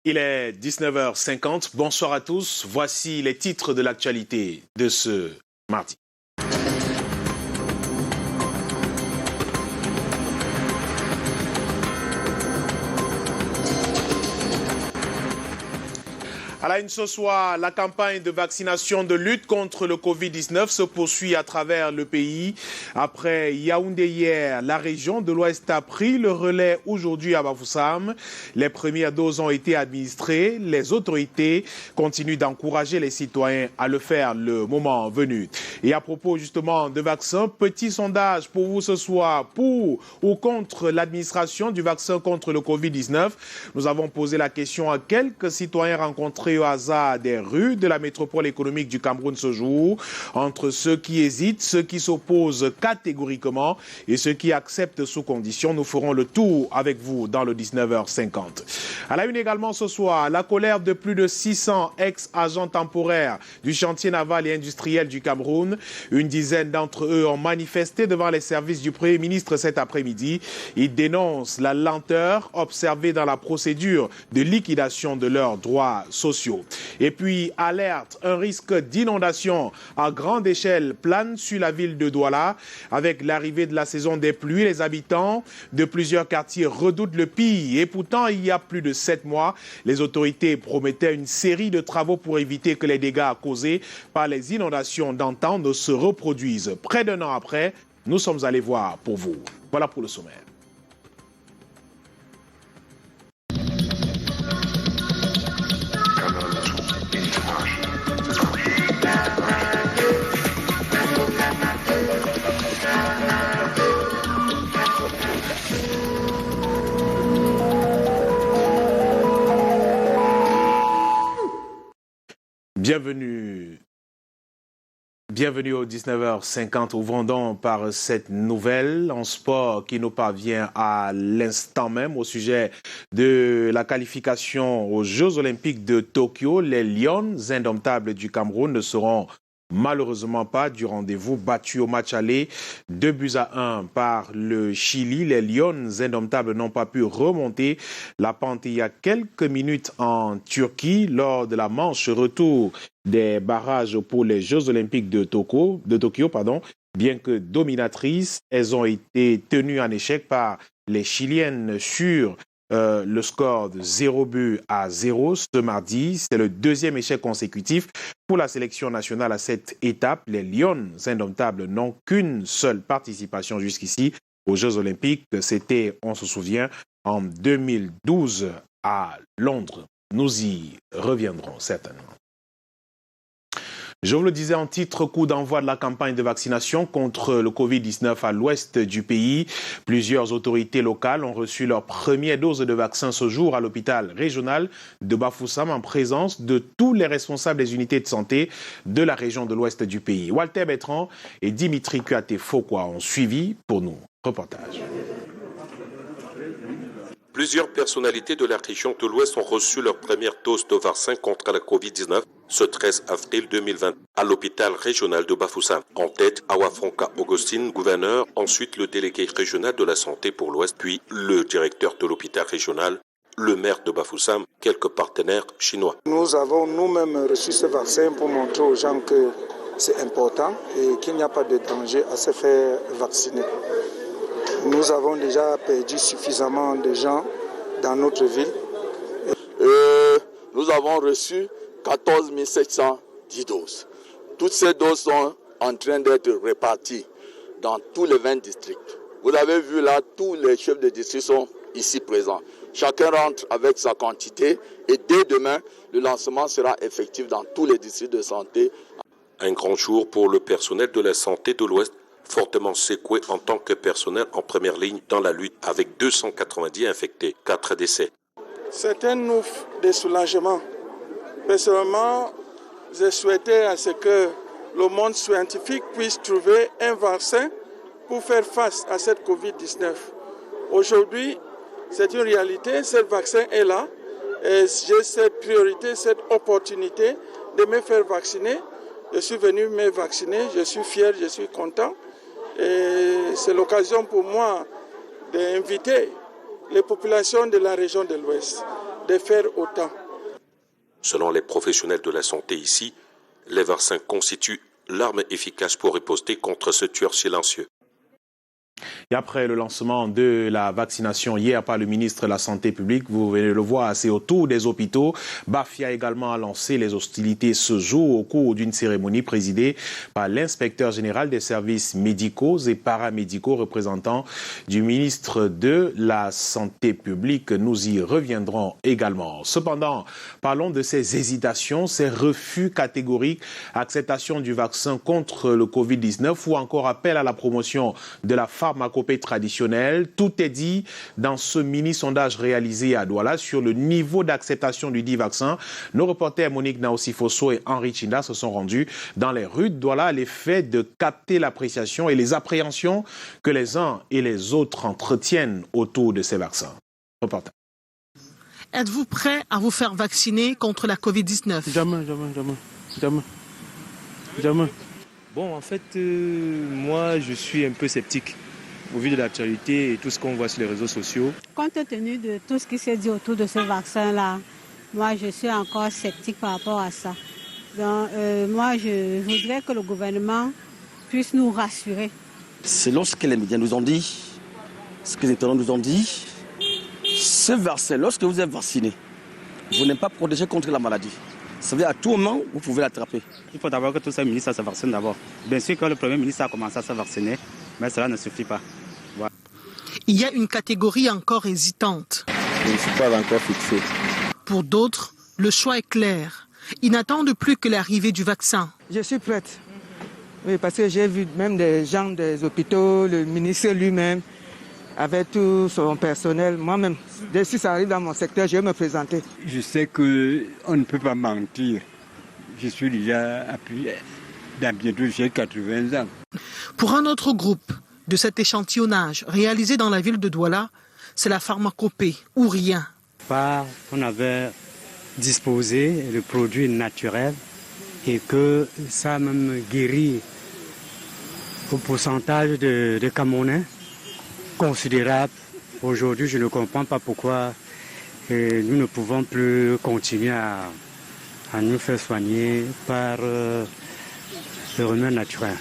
Il est 19h50. Bonsoir à tous. Voici les titres de l'actualité de ce mardi. À la une ce soir, la campagne de vaccination de lutte contre le Covid-19 se poursuit à travers le pays. Après Yaoundé hier, la région de l'Ouest a pris le relais aujourd'hui à Bafoussam. Les premières doses ont été administrées. Les autorités continuent d'encourager les citoyens à le faire le moment venu. Et à propos justement de vaccins, petit sondage pour vous ce soir, pour ou contre l'administration du vaccin contre le Covid-19. Nous avons posé la question à quelques citoyens rencontrés au hasard des rues de la métropole économique du Cameroun ce jour, entre ceux qui hésitent, ceux qui s'opposent catégoriquement et ceux qui acceptent sous condition. Nous ferons le tour avec vous dans le 19h50. À la une également ce soir, la colère de plus de 600 ex-agents temporaires du chantier naval et industriel du Cameroun. Une dizaine d'entre eux ont manifesté devant les services du Premier ministre cet après-midi. Ils dénoncent la lenteur observée dans la procédure de liquidation de leurs droits sociaux. Et puis, alerte, un risque d'inondation à grande échelle plane sur la ville de Douala. Avec l'arrivée de la saison des pluies, les habitants de plusieurs quartiers redoutent le pire. Et pourtant, il y a plus de 7 mois, les autorités promettaient une série de travaux pour éviter que les dégâts causés par les inondations d'antan ne se reproduisent. Près d'un an après, nous sommes allés voir pour vous. Voilà pour le sommaire. Bienvenue au 19h50. Ouvrons donc par cette nouvelle en sport qui nous parvient à l'instant même au sujet de la qualification aux Jeux Olympiques de Tokyo. Les Lions indomptables du Cameroun ne seront malheureusement pas du rendez-vous. Battus au match aller 2-1 par le Chili. Les Lions indomptables n'ont pas pu remonter la pente il y a quelques minutes en Turquie lors de la manche retour des barrages pour les Jeux Olympiques de Tokyo. Bien que dominatrices, elles ont été tenues en échec par les Chiliennes sur le score de 0-0 ce mardi. C'est le deuxième échec consécutif pour la sélection nationale à cette étape. Les Lions indomptables n'ont qu'une seule participation jusqu'ici aux Jeux Olympiques. C'était, on se souvient, en 2012 à Londres. Nous y reviendrons certainement. Je vous le disais en titre, coup d'envoi de la campagne de vaccination contre le Covid-19 à l'ouest du pays. Plusieurs autorités locales ont reçu leur première dose de vaccin ce jour à l'hôpital régional de Bafoussam en présence de tous les responsables des unités de santé de la région de l'ouest du pays. Walter Bertrand et Dimitri Kuate-Fokwa ont suivi pour nous. Reportage. Plusieurs personnalités de la région de l'Ouest ont reçu leur première dose de vaccin contre la Covid-19 ce 13 avril 2020 à l'hôpital régional de Bafoussam. En tête, Awa Franca Augustine, gouverneur, ensuite le délégué régional de la santé pour l'Ouest, puis le directeur de l'hôpital régional, le maire de Bafoussam, quelques partenaires chinois. Nous avons nous-mêmes reçu ce vaccin pour montrer aux gens que c'est important et qu'il n'y a pas de danger à se faire vacciner. Nous avons déjà perdu suffisamment de gens dans notre ville. Nous avons reçu 14 710 doses. Toutes ces doses sont en train d'être réparties dans tous les 20 districts. Vous avez vu là, tous les chefs de district sont ici présents. Chacun rentre avec sa quantité et dès demain, le lancement sera effectif dans tous les districts de santé. Un grand jour pour le personnel de la santé de l'Ouest, fortement secoué en tant que personnel en première ligne dans la lutte avec 290 infectés, 4 décès. C'est un ouf de soulagement. Personnellement, je souhaitais à ce que le monde scientifique puisse trouver un vaccin pour faire face à cette Covid-19. Aujourd'hui, c'est une réalité, ce vaccin est là et j'ai cette priorité, cette opportunité de me faire vacciner. Je suis venu me vacciner, je suis fier, je suis content. Et c'est l'occasion pour moi d'inviter les populations de la région de l'Ouest de faire autant. Selon les professionnels de la santé ici, les vaccins constituent l'arme efficace pour riposter contre ce tueur silencieux. Et après le lancement de la vaccination hier par le ministre de la Santé publique, vous venez de le voir, c'est autour des hôpitaux. Bafia également a lancé les hostilités ce jour au cours d'une cérémonie présidée par l'inspecteur général des services médicaux et paramédicaux, représentant du ministre de la Santé publique. Nous y reviendrons également. Cependant, parlons de ces hésitations, ces refus catégoriques, acceptation du vaccin contre le Covid-19 ou encore appel à la promotion de la pharmacopée traditionnelle. Tout est dit dans ce mini-sondage réalisé à Douala sur le niveau d'acceptation du dit vaccin. Nos reporters Monique Naosi-Fosso et Henri Chinda se sont rendus dans les rues de Douala à l'effet de capter l'appréciation et les appréhensions que les uns et les autres entretiennent autour de ces vaccins. Reportage. Êtes-vous prêt à vous faire vacciner contre la Covid-19? Jamais. Bon, en fait, moi, je suis un peu sceptique au vu de l'actualité et tout ce qu'on voit sur les réseaux sociaux. Compte tenu de tout ce qui s'est dit autour de ce vaccin-là, moi, je suis encore sceptique par rapport à ça. Donc, moi, je voudrais que le gouvernement puisse nous rassurer. Selon ce que les médias nous ont dit, ce que les internes nous ont dit, ce vaccin, lorsque vous êtes vacciné, vous n'êtes pas protégé contre la maladie. Ça veut dire à tout moment, vous pouvez l'attraper. Il faut d'abord que tous ces ministres se vaccinent d'abord. Bien sûr que le Premier ministre a commencé à se vacciner, mais cela ne suffit pas. Voilà. Il y a une catégorie encore hésitante. Je ne suis pas encore fixé. Pour d'autres, le choix est clair. Ils n'attendent plus que l'arrivée du vaccin. Je suis prête. Oui, parce que j'ai vu même des gens des hôpitaux, le ministre lui-même, avec tout son personnel. Moi-même, dès que ça arrive dans mon secteur, je vais me présenter. Je sais qu'on ne peut pas mentir. Je suis déjà appuyé. Dans bientôt, j'ai 80 ans. Pour un autre groupe de cet échantillonnage réalisé dans la ville de Douala, c'est la pharmacopée ou rien. On avait disposé le produit naturel et que ça même guérit au pourcentage de Camerounais considérable. Aujourd'hui, je ne comprends pas pourquoi nous ne pouvons plus continuer à nous faire soigner par le remède naturel.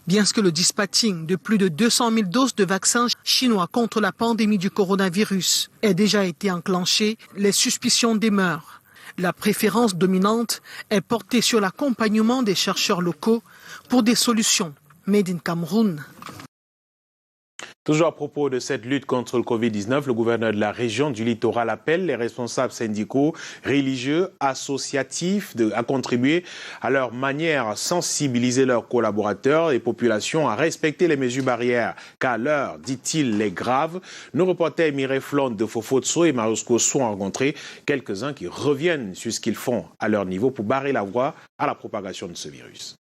Bien que le dispatching de plus de 200 000 doses de vaccins chinois contre la pandémie du coronavirus ait déjà été enclenché, les suspicions demeurent. La préférence dominante est portée sur l'accompagnement des chercheurs locaux pour des solutions made in Cameroun. Toujours à propos de cette lutte contre le Covid-19, le gouverneur de la région du littoral appelle les responsables syndicaux, religieux, associatifs à contribuer à leur manière à sensibiliser leurs collaborateurs et populations à respecter les mesures barrières, car l'heure, dit-il, est grave. Nos reporters Mireille Flonde de Fofotso et Marius Kosso ont rencontré quelques-uns qui reviennent sur ce qu'ils font à leur niveau pour barrer la voie à la propagation de ce virus.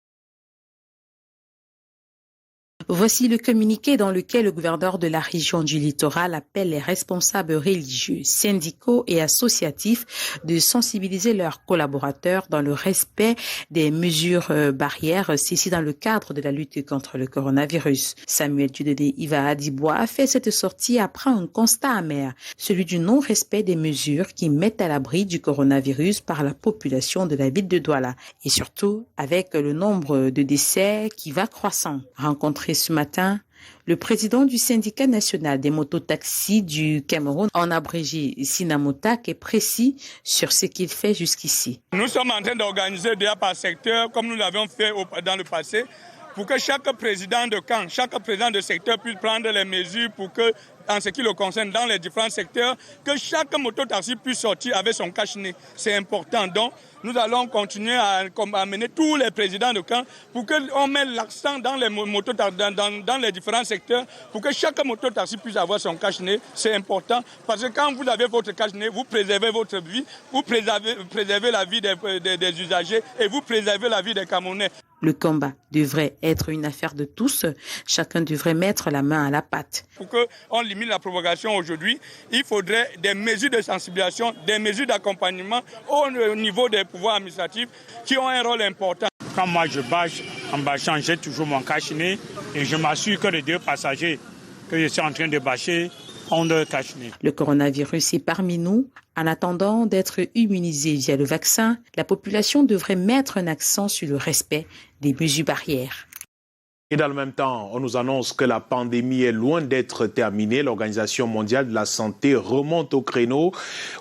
Voici le communiqué dans lequel le gouverneur de la région du littoral appelle les responsables religieux, syndicaux et associatifs de sensibiliser leurs collaborateurs dans le respect des mesures barrières, ceci dans le cadre de la lutte contre le coronavirus. Samuel Dudede Iva Adibois a fait cette sortie après un constat amer, celui du non-respect des mesures qui mettent à l'abri du coronavirus par la population de la ville de Douala et surtout avec le nombre de décès qui va croissant. Rencontré ce matin, le président du syndicat national des mototaxis du Cameroun, en abrégé Sinamotak, est précis sur ce qu'il fait jusqu'ici. Nous sommes en train d'organiser déjà par secteur, comme nous l'avons fait dans le passé, pour que chaque président de camp, chaque président de secteur puisse prendre les mesures pour que, en ce qui le concerne, dans les différents secteurs, que chaque mototaxi puisse sortir avec son cache-nez. C'est important. Donc, nous allons continuer à amener tous les présidents de camp pour qu'on mette l'accent dans les dans les différents secteurs pour que chaque mototaxi puisse avoir son cache-nez. C'est important parce que quand vous avez votre cache-nez, vous préservez votre vie, vous préservez la vie des usagers et vous préservez la vie des Camerounais. Le combat devrait être une affaire de tous. Chacun devrait mettre la main à la pâte. Pour qu'on limite la propagation aujourd'hui, il faudrait des mesures de sensibilisation, des mesures d'accompagnement au niveau des pouvoirs administratifs qui ont un rôle important. Quand moi je bâche, en bâchant, j'ai toujours mon cache-nez et je m'assure que les deux passagers que je suis en train de bâcher ont leur cache-nez. Le coronavirus est parmi nous. En attendant d'être immunisée via le vaccin, la population devrait mettre un accent sur le respect des mesures barrières. Et dans le même temps, on nous annonce que la pandémie est loin d'être terminée. L'Organisation mondiale de la santé remonte au créneau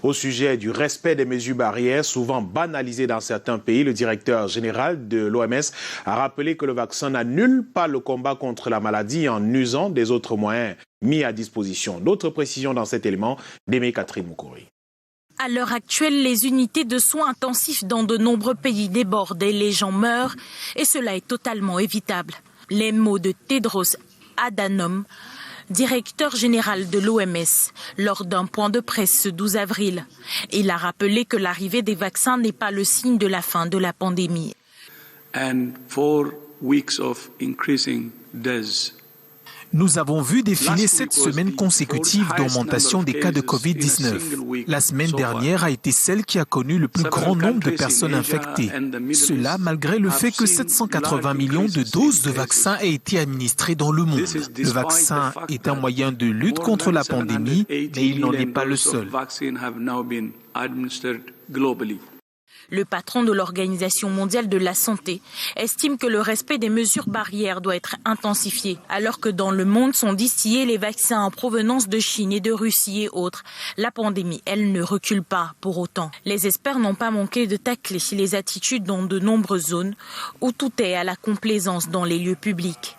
au sujet du respect des mesures barrières, souvent banalisées dans certains pays. Le directeur général de l'OMS a rappelé que le vaccin n'annule pas le combat contre la maladie en usant des autres moyens mis à disposition. D'autres précisions dans cet élément d'Aimé Catherine Moukouri. À l'heure actuelle, les unités de soins intensifs dans de nombreux pays débordent et les gens meurent, et cela est totalement évitable. Les mots de Tedros Adhanom, directeur général de l'OMS, lors d'un point de presse ce 12 avril. Il a rappelé que l'arrivée des vaccins n'est pas le signe de la fin de la pandémie. Nous avons vu défiler 7 semaines consécutives d'augmentation des cas de Covid-19. La semaine dernière a été celle qui a connu le plus grand nombre de personnes infectées. Cela malgré le fait que 780 millions de doses de vaccins aient été administrées dans le monde. Le vaccin est un moyen de lutte contre la pandémie, mais il n'en est pas le seul. Le patron de l'Organisation mondiale de la santé estime que le respect des mesures barrières doit être intensifié, alors que dans le monde sont distillés les vaccins en provenance de Chine et de Russie et autres. La pandémie, elle, ne recule pas pour autant. Les experts n'ont pas manqué de tacler les attitudes dans de nombreuses zones où tout est à la complaisance dans les lieux publics.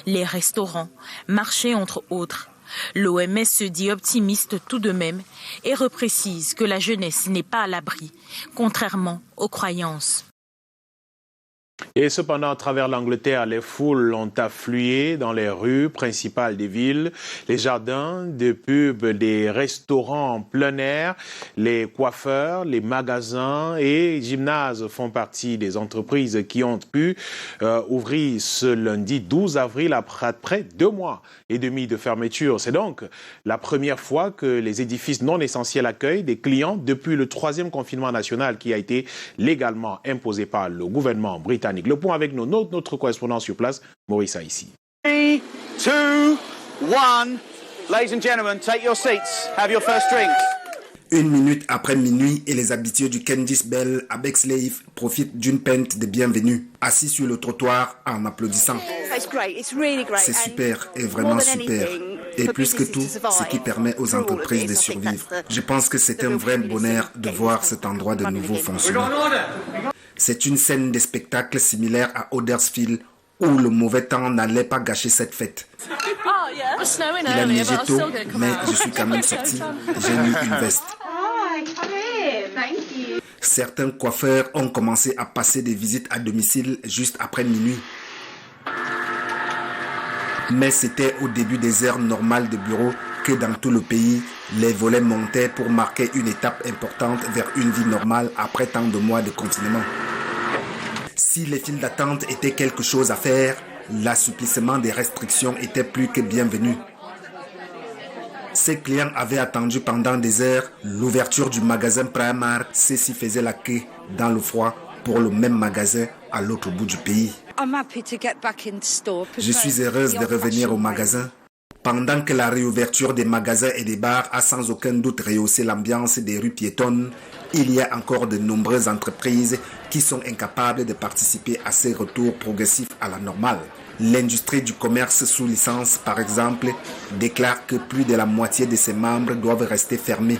Les restaurants, marchés entre autres. L'OMS se dit optimiste tout de même et reprécise que la jeunesse n'est pas à l'abri, contrairement aux croyances. Et cependant, à travers l'Angleterre, les foules ont afflué dans les rues principales des villes, les jardins de pub, des restaurants en plein air, les coiffeurs, les magasins et gymnases font partie des entreprises qui ont pu ouvrir ce lundi 12 avril après 2 mois et demi de fermeture. C'est donc la première fois que les édifices non essentiels accueillent des clients depuis le 3e confinement national qui a été légalement imposé par le gouvernement britannique. Le point avec notre correspondant sur place, Maurice Haïssi. 3, 2, 1. Ladies and gentlemen, take your seats. Have your first drinks. 1 minute après minuit et les habitués du Candice Bell à Bexleyheath profitent d'une pinte de bienvenue, assis sur le trottoir en applaudissant. C'est super et vraiment super. Et plus que tout, ce qui permet aux entreprises de survivre. Je pense que c'est un vrai bonheur de voir cet endroit de nouveau fonctionner. C'est une scène de spectacle similaire à Huddersfield où le mauvais temps n'allait pas gâcher cette fête. Il a neigé tôt, mais je suis quand même sorti. J'ai mis une veste. Certains coiffeurs ont commencé à passer des visites à domicile juste après minuit. Mais c'était au début des heures normales de bureau que dans tout le pays, les volets montaient pour marquer une étape importante vers une vie normale après tant de mois de confinement. Si les files d'attente étaient quelque chose à faire, l'assouplissement des restrictions était plus que bienvenu. Ces clients avaient attendu pendant des heures l'ouverture du magasin Primark. Ceux-ci faisaient la queue dans le froid pour le même magasin à l'autre bout du pays. Je suis heureuse de revenir au magasin. Pendant que la réouverture des magasins et des bars a sans aucun doute rehaussé l'ambiance des rues piétonnes, il y a encore de nombreuses entreprises qui sont incapables de participer à ces retours progressifs à la normale. L'industrie du commerce sous licence, par exemple, déclare que plus de la moitié de ses membres doivent rester fermés.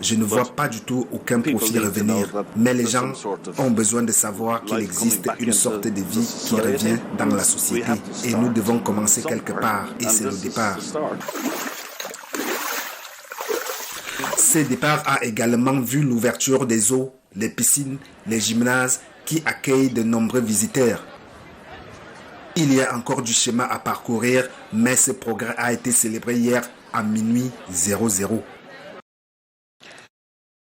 Je ne vois pas du tout aucun profit revenir, mais les gens ont besoin de savoir qu'il existe une sorte de vie qui revient dans la société. Et nous devons commencer quelque part, et c'est le départ. Ce départ a également vu l'ouverture des eaux, les piscines, les gymnases qui accueillent de nombreux visiteurs. Il y a encore du chemin à parcourir, mais ce progrès a été célébré hier à minuit 00.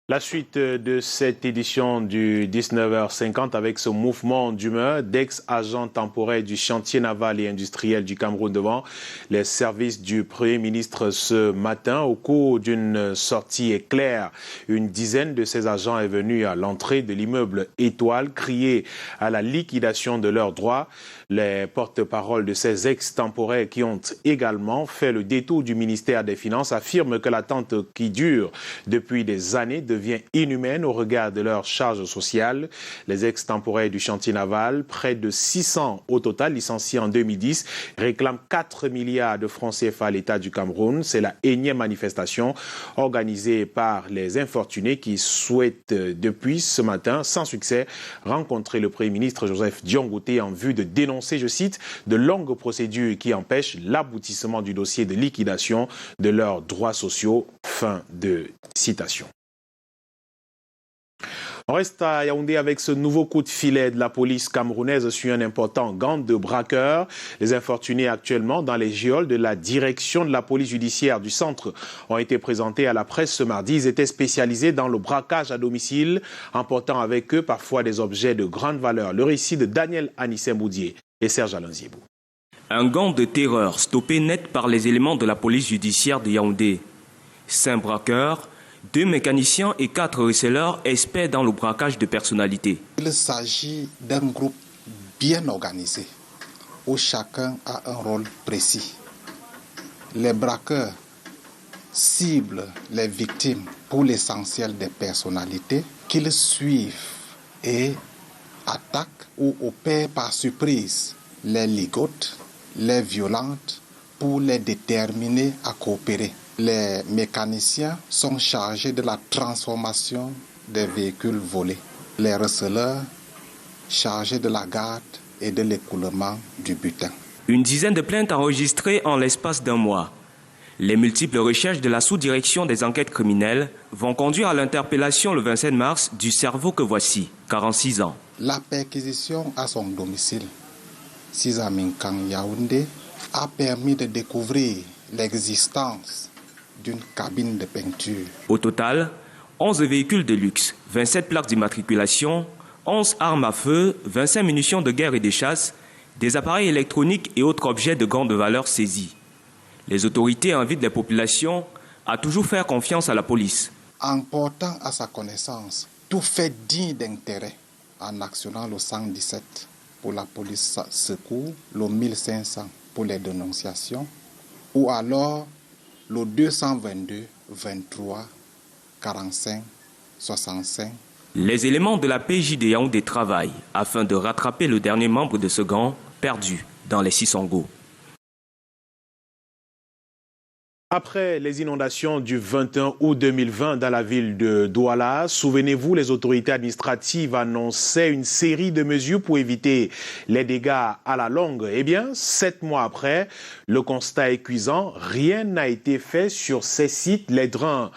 La suite de cette édition du 19h50 avec ce mouvement d'humeur d'ex-agents temporaires du chantier naval et industriel du Cameroun devant les services du Premier ministre ce matin. Au cours d'une sortie éclair, une dizaine de ces agents est venue à l'entrée de l'immeuble Étoile crier à la liquidation de leurs droits. Les porte-paroles de ces ex-temporaires qui ont également fait le détour du ministère des Finances affirment que l'attente qui dure depuis des années devient inhumaine au regard de leurs charges sociales. Les ex-temporaires du chantier naval, près de 600 au total licenciés en 2010, réclament 4 milliards de francs CFA à l'État du Cameroun. C'est la énième manifestation organisée par les infortunés qui souhaitent depuis ce matin, sans succès, rencontrer le Premier ministre Joseph Dion-Ngouté en vue de dénoncer, je cite, de longues procédures qui empêchent l'aboutissement du dossier de liquidation de leurs droits sociaux. Fin de citation. On reste à Yaoundé avec ce nouveau coup de filet de la police camerounaise sur un important gang de braqueurs. Les infortunés actuellement dans les geôles de la direction de la police judiciaire du centre ont été présentés à la presse ce mardi. Ils étaient spécialisés dans le braquage à domicile, emportant avec eux parfois des objets de grande valeur. Le récit de Daniel Anissé-Boudier et Serge Alain Ziebou. Un gang de terreur stoppé net par les éléments de la police judiciaire de Yaoundé. 5 braqueurs, 2 mécaniciens et 4 receleurs experts dans le braquage de personnalités. Il s'agit d'un groupe bien organisé où chacun a un rôle précis. Les braqueurs ciblent les victimes pour l'essentiel des personnalités qu'ils suivent et attaquent ou opèrent par surprise, les ligotent, les violentent pour les déterminer à coopérer. Les mécaniciens sont chargés de la transformation des véhicules volés. Les receleurs chargés de la garde et de l'écoulement du butin. Une dizaine de plaintes enregistrées en l'espace d'un mois. Les multiples recherches de la sous-direction des enquêtes criminelles vont conduire à l'interpellation le 27 mars du cerveau que voici, 46 ans. La perquisition à son domicile, Sizaminkan Yaoundé, a permis de découvrir l'existence d'une cabine de peinture. Au total, 11 véhicules de luxe, 27 plaques d'immatriculation, 11 armes à feu, 25 munitions de guerre et de chasse, des appareils électroniques et autres objets de grande valeur saisis. Les autorités invitent les populations à toujours faire confiance à la police. En portant à sa connaissance tout fait digne d'intérêt, en actionnant le 117 pour la police secours, le 1500 pour les dénonciations, ou alors le 222 23 45 65. Les éléments de la PJ de Yaoundé travaillent afin de rattraper le dernier membre de ce gang perdu dans les Sissango. Après les inondations du 21 août 2020 dans la ville de Douala, souvenez-vous, les autorités administratives annonçaient une série de mesures pour éviter les dégâts à la longue. Eh bien, 7 mois après, le constat est cuisant. Rien n'a été fait sur ces sites. Les drains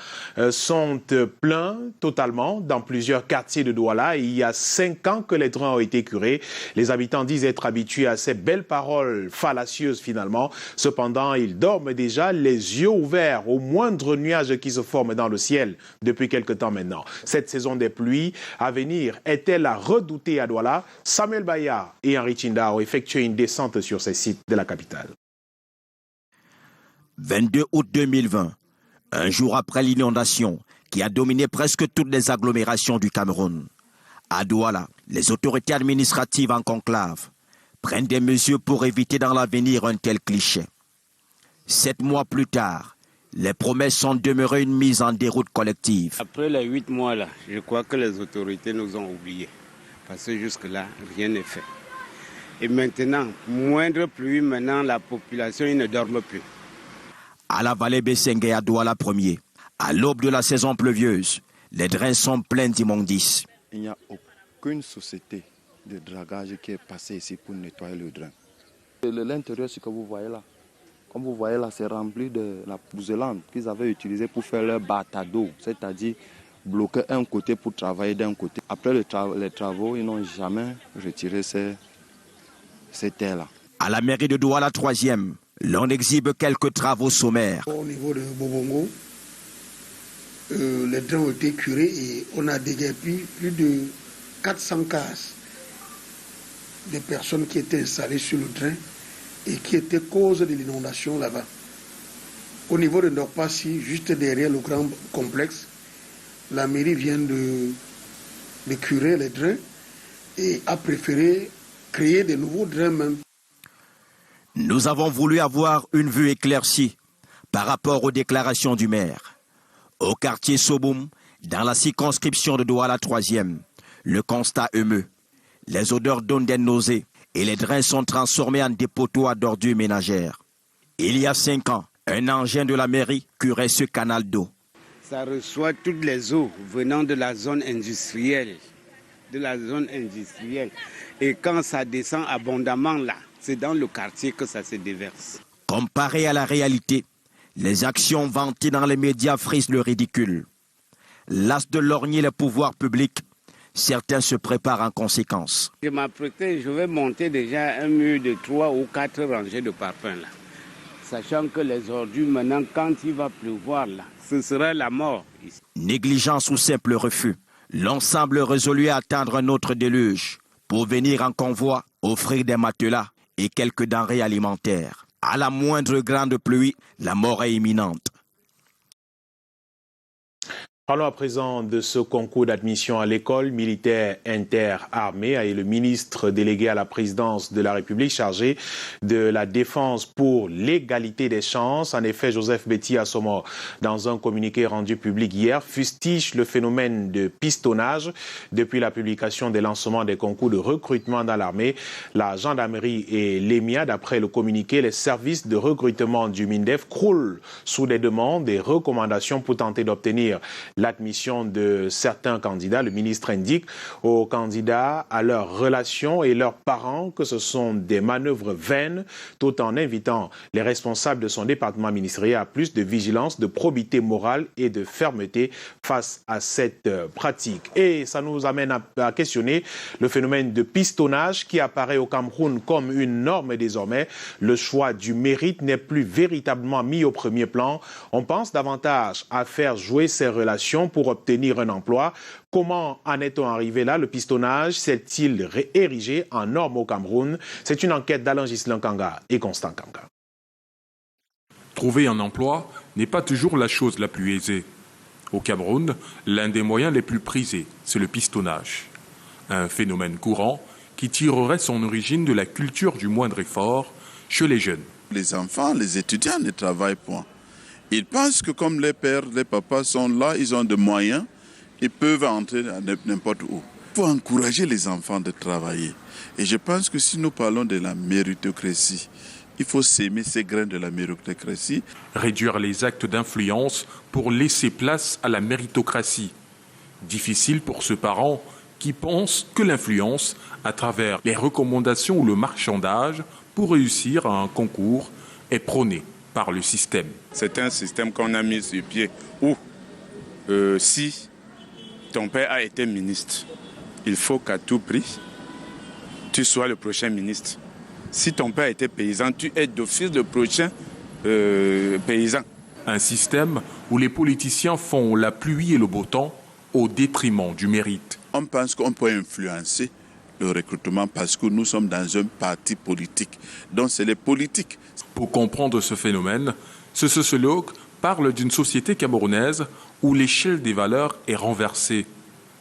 sont pleins totalement dans plusieurs quartiers de Douala. Il y a 5 ans que les drains ont été curés. Les habitants disent être habitués à ces belles paroles fallacieuses finalement. Cependant, ils dorment déjà les yeux ouverts aux moindres nuages qui se forment dans le ciel depuis quelque temps maintenant. Cette saison des pluies à venir est-elle à redouter à Douala? Samuel Baya et Henri Chinda ont effectué une descente sur ces sites de la capitale. 22 août 2020, un jour après l'inondation qui a dominé presque toutes les agglomérations du Cameroun. À Douala, les autorités administratives en conclave prennent des mesures pour éviter dans l'avenir un tel cliché. 7 mois plus tard, les promesses sont demeurées une mise en déroute collective. Après les 8 mois là, je crois que les autorités nous ont oubliés. Parce que jusque-là, rien n'est fait. Et maintenant, moindre pluie, maintenant la population ne dorme plus. À la vallée Bessengue à Douala premier, à l'aube de la saison pluvieuse, les drains sont pleins d'immondices. Il n'y a aucune société de dragage qui est passée ici pour nettoyer le drain. L'intérieur, ce que vous voyez là, comme vous voyez là, c'est rempli de la pouzelante qu'ils avaient utilisée pour faire leur bata d'eau, c'est-à-dire bloquer un côté pour travailler d'un côté. Après les travaux, ils n'ont jamais retiré ces terres-là. À la mairie de Douala 3e, l'on exhibe quelques travaux sommaires. Au niveau de Bobongo, les drains ont été curés et on a déguerpi plus de 400 cases des personnes qui étaient installées sur le drain et qui étaient cause de l'inondation là-bas. Au niveau de Ndorpassi, juste derrière le grand complexe, la mairie vient de curer les drains et a préféré créer de nouveaux drains même. Nous avons voulu avoir une vue éclaircie par rapport aux déclarations du maire. Au quartier Soboum, dans la circonscription de Douala 3e, le constat émeut. Les odeurs donnent des nausées et les drains sont transformés en dépotoirs d'ordures ménagères. Il y a 5 ans, un engin de la mairie curait ce canal d'eau. Ça reçoit toutes les eaux venant de la zone industrielle. Et quand ça descend abondamment là, c'est dans le quartier que ça se déverse. Comparé à la réalité, les actions vantées dans les médias frisent le ridicule. Las de lorgner les pouvoirs publics, certains se préparent en conséquence. Je m'apprêtais, je vais monter déjà un mur de 3 ou 4 rangées de parpaings là. Sachant que les ordures maintenant, quand il va pleuvoir là, ce sera la mort ici. Négligence ou simple refus, l'on semble résolu à attendre un autre déluge pour venir en convoi, offrir des matelas et quelques denrées alimentaires. À la moindre grande pluie, la mort est imminente. Parlons à présent de ce concours d'admission à l'école militaire interarmée et le ministre délégué à la présidence de la République chargé de la défense pour l'égalité des chances. En effet, Joseph Betty Assomo, dans un communiqué rendu public hier, fustige le phénomène de pistonnage depuis la publication des lancements des concours de recrutement dans l'armée, la gendarmerie et l'EMIA. D'après le communiqué, les services de recrutement du MINDEF croulent sous des demandes et recommandations pour tenter d'obtenir l'admission de certains candidats. Le ministre indique aux candidats, à leurs relations et leurs parents que ce sont des manœuvres vaines, tout en invitant les responsables de son département ministériel à plus de vigilance, de probité morale et de fermeté face à cette pratique. Et ça nous amène à questionner le phénomène de pistonnage qui apparaît au Cameroun comme une norme désormais. Le choix du mérite n'est plus véritablement mis au premier plan. On pense davantage à faire jouer ses relations pour obtenir un emploi. Comment en est-on arrivé là? Le pistonnage s'est-il érigé en norme au Cameroun? C'est une enquête d'Alain Ghislain Kanga et Constant Kanga. Trouver un emploi n'est pas toujours la chose la plus aisée. Au Cameroun, l'un des moyens les plus prisés, c'est le pistonnage. Un phénomène courant qui tirerait son origine de la culture du moindre effort chez les jeunes. Les enfants, les étudiants ne travaillent point. Ils pensent que comme les pères, les papas sont là, ils ont des moyens, ils peuvent entrer n'importe où. Il faut encourager les enfants de travailler. Et je pense que si nous parlons de la méritocratie, il faut s'aimer ces grains de la méritocratie. Réduire les actes d'influence pour laisser place à la méritocratie. Difficile pour ce parent qui pense que l'influence, à travers les recommandations ou le marchandage, pour réussir à un concours, est prônée par le système. C'est un système qu'on a mis sur pied où si ton père a été ministre, il faut qu'à tout prix, tu sois le prochain ministre. Si ton père était paysan, tu es d'office le prochain paysan. Un système où les politiciens font la pluie et le beau temps au détriment du mérite. On pense qu'on peut influencer le recrutement parce que nous sommes dans un parti politique. Donc c'est les politiques. Pour comprendre ce phénomène, ce sociologue parle d'une société camerounaise où l'échelle des valeurs est renversée.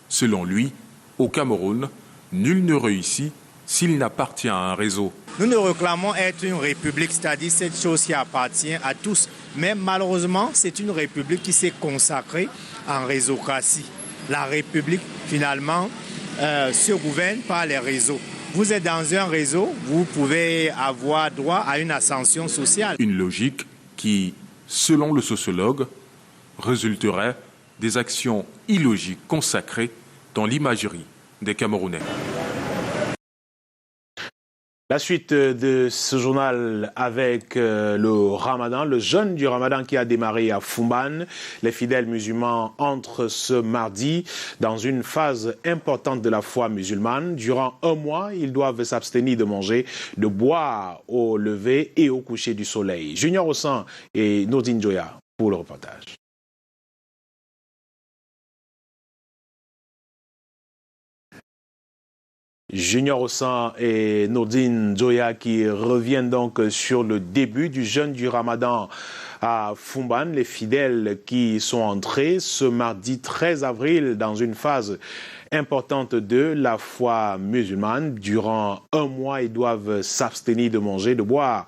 Selon lui, au Cameroun, nul ne réussit s'il n'appartient à un réseau. Nous nous réclamons être une république, c'est-à-dire cette chose qui appartient à tous. Mais malheureusement, c'est une république qui s'est consacrée en réseaucratie. La république, finalement, se gouverne par les réseaux. Vous êtes dans un réseau, vous pouvez avoir droit à une ascension sociale. Une logique qui, selon le sociologue, résulterait des actions illogiques consacrées dans l'imagerie des Camerounais. La suite de ce journal avec le Ramadan, le jeûne du Ramadan qui a démarré à Fumban. Les fidèles musulmans entrent ce mardi dans une phase importante de la foi musulmane. Durant un mois, ils doivent s'abstenir de manger, de boire au lever et au coucher du soleil. Junior Ossan et Nordine Joya pour le reportage. Junior Ossan et Nourdine Njoya qui reviennent donc sur le début du jeûne du Ramadan à Foumban. Les fidèles qui sont entrés ce mardi 13 avril dans une phase importante de la foi musulmane. Durant un mois, ils doivent s'abstenir de manger, de boire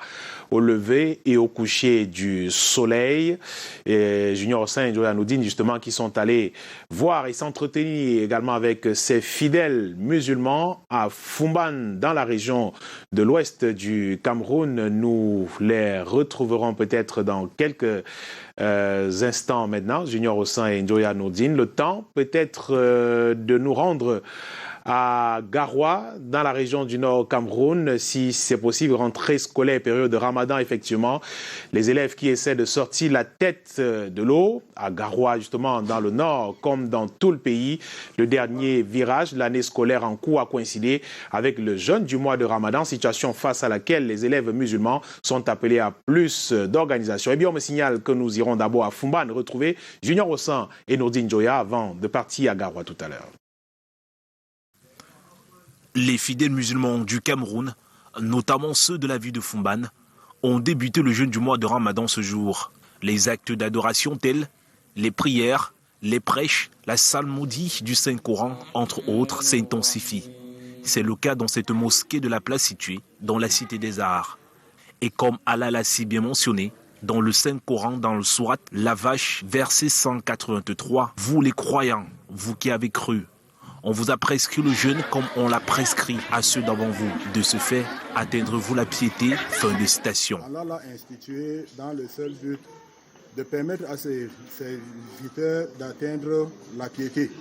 au lever et au coucher du soleil. Et Junior Ossan et Njoya Nourdine, justement, qui sont allés voir et s'entretenir également avec ces fidèles musulmans à Foumban, dans la région de l'ouest du Cameroun. Nous les retrouverons peut-être dans quelques instants maintenant, Junior Ossan et Njoya Nourdine. Le temps peut-être de nous rendre à Garoua, dans la région du Nord Cameroun, si c'est possible, rentrée scolaire, période de Ramadan, effectivement. Les élèves qui essaient de sortir la tête de l'eau, à Garoua, justement, dans le Nord, comme dans tout le pays, le dernier virage de l'année scolaire en cours a coïncidé avec le jeûne du mois de Ramadan, situation face à laquelle les élèves musulmans sont appelés à plus d'organisation. Eh bien, on me signale que nous irons d'abord à Foumban retrouver Junior Ossan et Nourdine Njoya avant de partir à Garoua tout à l'heure. Les fidèles musulmans du Cameroun, notamment ceux de la ville de Foumban, ont débuté le jeûne du mois de Ramadan ce jour. Les actes d'adoration tels les prières, les prêches, la psalmodie du Saint-Coran, entre autres, s'intensifient. C'est le cas dans cette mosquée de la place située dans la Cité des Arts. Et comme Allah l'a si bien mentionné, dans le Saint-Coran, dans le Sourate La Vache, verset 183, « Vous les croyants, vous qui avez cru, on vous a prescrit le jeûne comme on l'a prescrit à ceux d'avant vous. De ce fait, atteindrez-vous la piété » Fin de citation. Allah l'a institué dans le seul but de permettre à ses serviteurs d'atteindre la piété.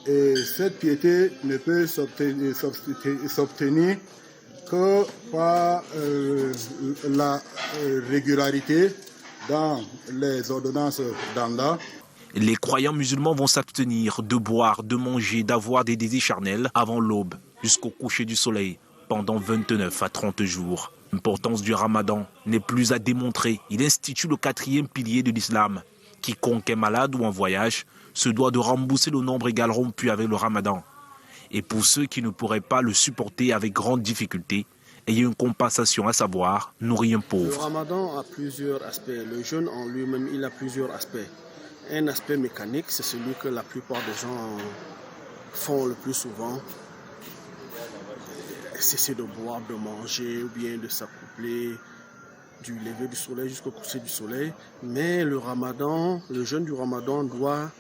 Et cette piété ne peut s'obtenir que par la régularité dans les ordonnances d'Allah. Les croyants musulmans vont s'abstenir de boire, de manger, d'avoir des désirs charnels avant l'aube jusqu'au coucher du soleil pendant 29 à 30 jours. L'importance du Ramadan n'est plus à démontrer. Il institue le 4e pilier de l'islam. Quiconque est malade ou en voyage se doit de rembourser le nombre égal rompu avec le Ramadan. Et pour ceux qui ne pourraient pas le supporter avec grande difficulté, ayez une compensation, à savoir nourrir un pauvre. Le Ramadan a plusieurs aspects. Le jeûne en lui-même, il a plusieurs aspects. Un aspect mécanique, c'est celui que la plupart des gens font le plus souvent. Cesser de boire, de manger ou bien de s'accoupler du lever du soleil jusqu'au coucher du soleil. Mais le Ramadan, le jeûne du Ramadan doit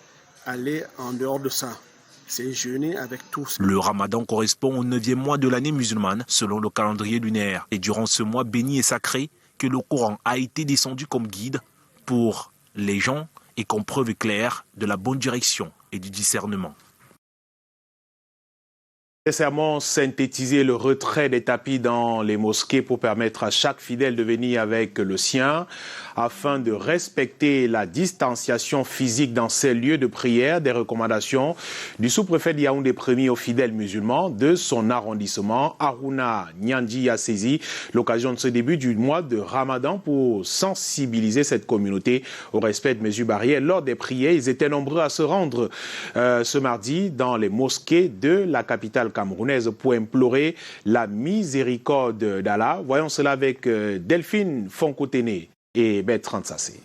aller en dehors de ça. C'est jeûner avec tous. Le Ramadan correspond au 9e mois de l'année musulmane selon le calendrier lunaire. Et durant ce mois béni et sacré que le Coran a été descendu comme guide pour les gens et comme preuve claire de la bonne direction et du discernement. Nécessairement synthétiser le retrait des tapis dans les mosquées pour permettre à chaque fidèle de venir avec le sien afin de respecter la distanciation physique dans ces lieux de prière, des recommandations du sous-préfet de Yaoundé premier aux fidèles musulmans de son arrondissement. Aruna Nyandji a saisi l'occasion de ce début du mois de Ramadan pour sensibiliser cette communauté au respect de mesures barrières. Lors des prières, ils étaient nombreux à se rendre ce mardi dans les mosquées de la capitale camerounaise pour implorer la miséricorde d'Allah. Voyons cela avec Delphine Fonkotene et Bertrand Sassé.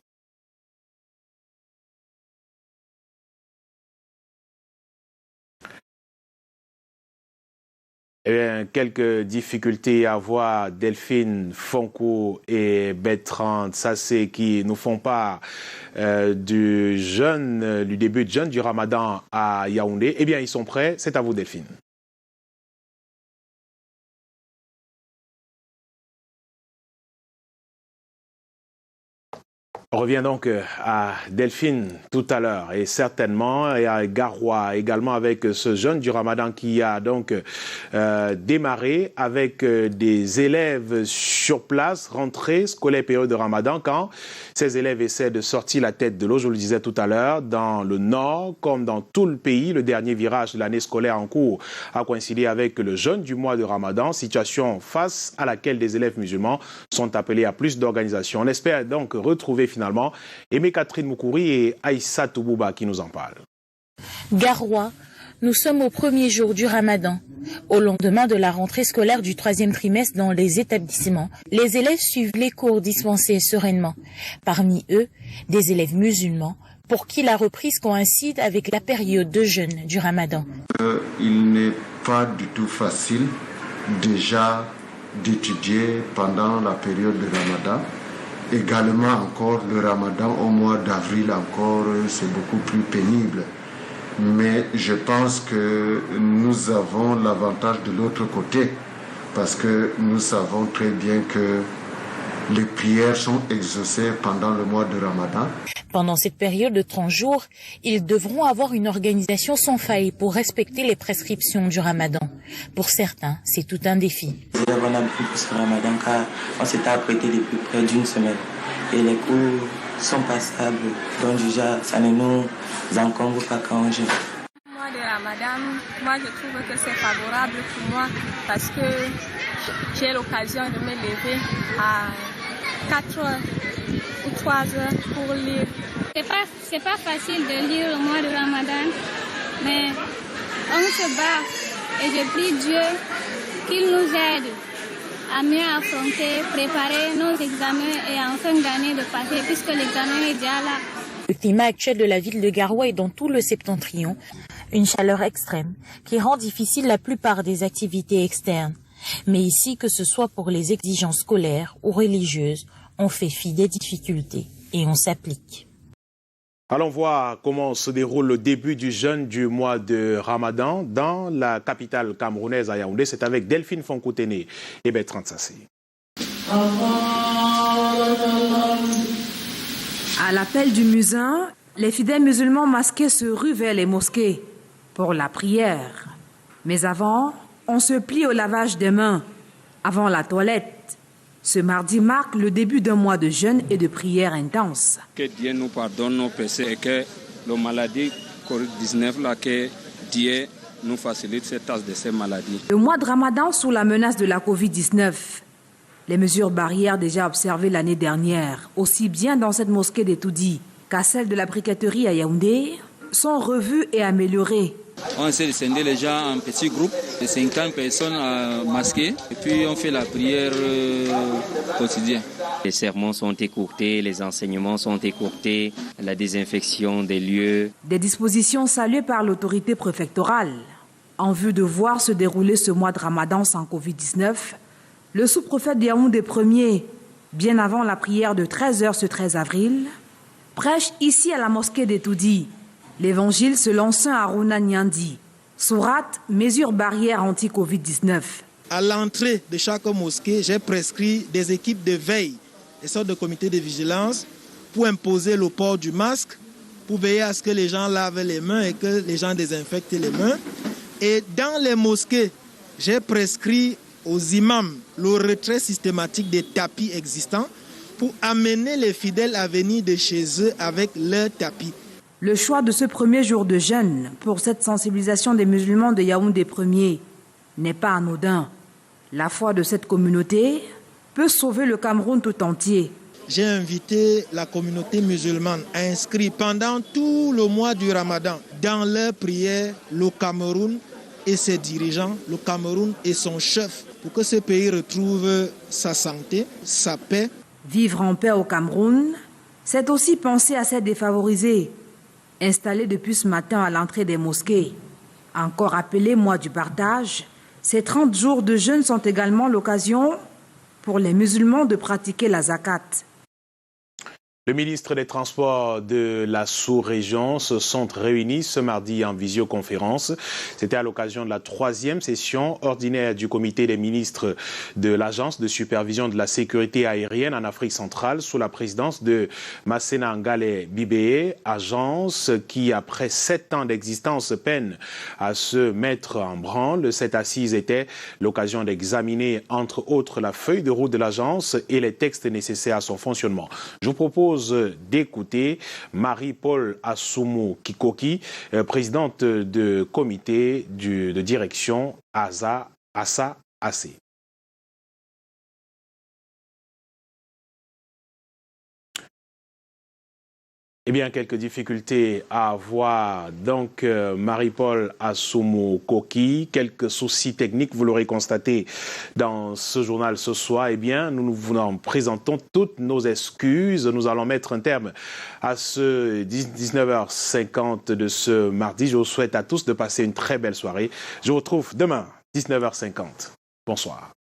Eh bien, quelques difficultés à voir Delphine Fonko et Bertrand Sassé qui nous font part du début de jeûne du Ramadan à Yaoundé. Eh bien, ils sont prêts. C'est à vous, Delphine. On revient donc à Delphine tout à l'heure et certainement et à Garoua également avec ce jeûne du Ramadan qui a donc démarré avec des élèves sur place, rentrée scolaire période de Ramadan quand ces élèves essaient de sortir la tête de l'eau, je le disais tout à l'heure, dans le nord comme dans tout le pays. Le dernier virage de l'année scolaire en cours a coïncidé avec le jeûne du mois de Ramadan, situation face à laquelle des élèves musulmans sont appelés à plus d'organisation. On espère donc retrouver finalement Aimé Catherine Moukouri et Aïssa Toubouba qui nous en parlent. Garoua, Nous sommes au premier jour du Ramadan. Au lendemain de la rentrée scolaire du 3e trimestre dans les établissements, les élèves suivent les cours dispensés sereinement. Parmi eux, des élèves musulmans pour qui la reprise coïncide avec la période de jeûne du Ramadan. Il n'est pas du tout facile déjà d'étudier pendant la période de Ramadan. Également encore le Ramadan au mois d'avril encore, c'est beaucoup plus pénible. Mais je pense que nous avons l'avantage de l'autre côté parce que nous savons très bien que les prières sont exaucées pendant le mois de Ramadan. Pendant cette période de 30 jours, ils devront avoir une organisation sans faille pour respecter les prescriptions du Ramadan. Pour certains, c'est tout un défi. Les élèves ont appris pour ce Ramadan car on s'était apprêté depuis près d'une semaine et les cours sont passables, donc déjà ça ne nous encombre pas quand on jeûne. Le mois de Ramadan, moi je trouve que c'est favorable pour moi parce que j'ai l'occasion de me lever à 4 heures ou 3 heures pour lire. C'est pas facile de lire le mois de Ramadan, mais on se bat et je prie Dieu qu'il nous aide à mieux affronter, préparer nos examens et en fin d'année de passer puisque l'examen est déjà là. Le climat actuel de la ville de Garoua est dans tout le septentrion, une chaleur extrême qui rend difficile la plupart des activités externes. Mais ici, que ce soit pour les exigences scolaires ou religieuses, on fait fi des difficultés et on s'applique. Allons voir comment se déroule le début du jeûne du mois de Ramadan dans la capitale camerounaise à Yaoundé. C'est avec Delphine Fonkotene et Bertrand Sassé. À l'appel du muezzin, les fidèles musulmans masqués se ruent vers les mosquées pour la prière. Mais avant, on se plie au lavage des mains, avant la toilette. Ce mardi marque le début d'un mois de jeûne et de prière intense. Que Dieu nous pardonne nos péchés et que la maladie Covid-19, là, que Dieu nous facilite cette tâche de ces maladies. Le mois de Ramadan sous la menace de la Covid-19. Les mesures barrières déjà observées l'année dernière, aussi bien dans cette mosquée d'Etoudi qu'à celle de la briqueterie à Yaoundé, sont revues et améliorées. On s'est descendu les gens en petits groupes de 50 personnes masquées et puis on fait la prière quotidienne. Les sermons sont écourtés, les enseignements sont écourtés, la désinfection des lieux. Des dispositions saluées par l'autorité préfectorale. En vue de voir se dérouler ce mois de Ramadan sans Covid-19, le sous-préfet de Yaoundé Ier, bien avant la prière de 13h ce 13 avril, prêche ici à la mosquée d'Etoudi. L'évangile selon Saint Harouna Nyandi. Sourate, mesures barrières anti-Covid-19. À l'entrée de chaque mosquée, j'ai prescrit des équipes de veille, des sortes de comités de vigilance, pour imposer le port du masque, pour veiller à ce que les gens lavent les mains et que les gens désinfectent les mains. Et dans les mosquées, j'ai prescrit aux imams le retrait systématique des tapis existants pour amener les fidèles à venir de chez eux avec leurs tapis. Le choix de ce premier jour de jeûne pour cette sensibilisation des musulmans de Yaoundé Ier n'est pas anodin. La foi de cette communauté peut sauver le Cameroun tout entier. J'ai invité la communauté musulmane à inscrire pendant tout le mois du Ramadan dans leurs prières le Cameroun et ses dirigeants, le Cameroun et son chef, pour que ce pays retrouve sa santé, sa paix. Vivre en paix au Cameroun, c'est aussi penser à ces défavorisés, installés depuis ce matin à l'entrée des mosquées. Encore appelé mois du partage, ces 30 jours de jeûne sont également l'occasion pour les musulmans de pratiquer la zakat. Le ministre des Transports de la sous-région se sont réunis ce mardi en visioconférence. C'était à l'occasion de la 3e session ordinaire du comité des ministres de l'Agence de supervision de la sécurité aérienne en Afrique centrale sous la présidence de Masséna Ngale Bibeye, agence qui, après 7 ans d'existence, peine à se mettre en branle. Cette assise était l'occasion d'examiner, entre autres, la feuille de route de l'agence et les textes nécessaires à son fonctionnement. Je vous propose d'écouter Marie-Paul Assoumou Kikoki, présidente de comité de direction ASA-AC. Eh bien, quelques difficultés à avoir. Donc, Marie-Paul Assomo-Koki, quelques soucis techniques, vous l'aurez constaté dans ce journal ce soir. Eh bien, nous vous en présentons toutes nos excuses. Nous allons mettre un terme à ce 19h50 de ce mardi. Je vous souhaite à tous de passer une très belle soirée. Je vous retrouve demain, 19h50. Bonsoir.